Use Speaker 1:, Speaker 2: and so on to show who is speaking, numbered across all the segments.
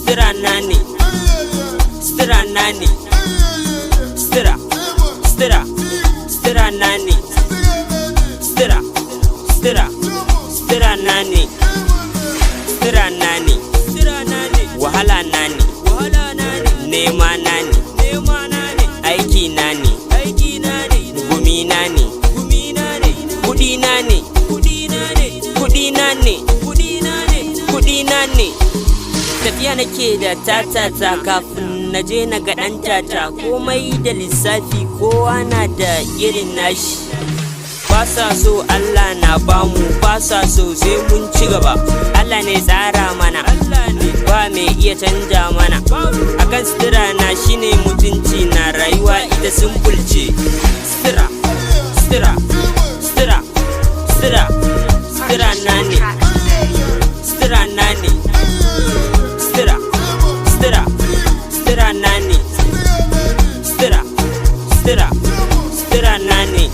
Speaker 1: Stira nani, stira nani, stira nani, stira nani, wahala nani, nema nani, aiki nani, gumi nani, kudi nani, kudi nani. Tafiya nake da tatata kafin na je na ga ɗan tata, komai da lissafi kowa na da irin nashi. Ba sa so Allah na bamu, ba sa so sai mun ci gaba. Allah ne tsara mana, ba mai iya canja mana. Akan sutura na shine mutunci na, rayuwa ita simple ce. Sutura nani, sutura nani, sutura nani, sutura nani.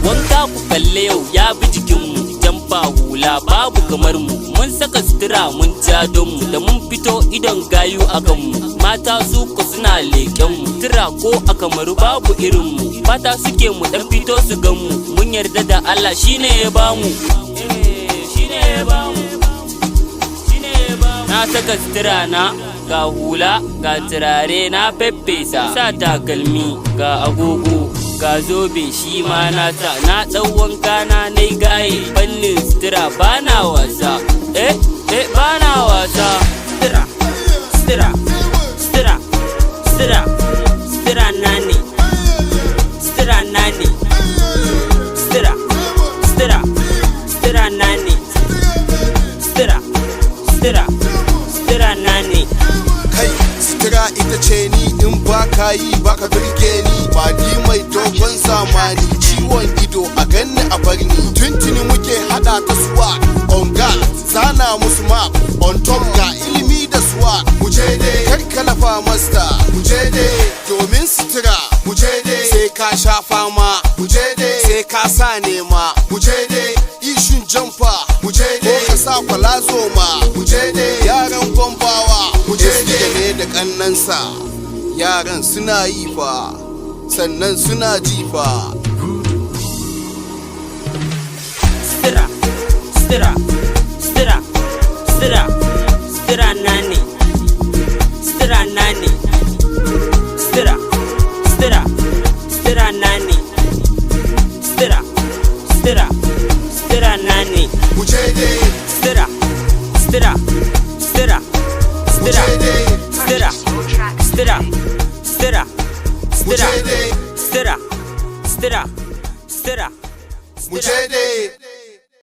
Speaker 1: Wanka ku kalle yau ya bi jikinmu, jamfa hula babu kamar mu. Mun saka sutura mun ja don mu, da mun fito idon gayu a kanmu. Mata su ku suna leƙen mu, sutura ko a kamaru babu irin mu. Fata suke mu dan fito su gan mu, mun yarda da Allah shine ya bamu. Na saka sutura na, ga hula, ga turare na feffesa, sa takalmi, ga agogo, ga zobe shi ma na sa. Na ɗau wanka na nai gaye, fannin sutura bana wasa, bana wasa. Sutura nani, sutura nani, sutura nani, sutura nani.
Speaker 2: Kai sutura ita ce ni, in ba ka yi ba ka birge ni. Ba ni mai dogon zamani, ciwon ido a ganni a barni. Tuntuni muke hada ta suwa on guard, zana musu map on top ga ilimi da suwa. Muje dai kar ka lafa masta, muje dai domin sutura. Muje dai sai ka sha fama, muje dai sai ka sa nema. Muje dai ishin jamfa, muje dai ko ka sa kwalazo ma. Muje dai yaran gombawa, muje dai ne da kannansa. Yaran suna yi fa, sannan suna jifa.
Speaker 1: Sutura nani, sutura nani, sutura nani, sutura nani.
Speaker 2: Muje dai
Speaker 1: Sutura
Speaker 2: muje dai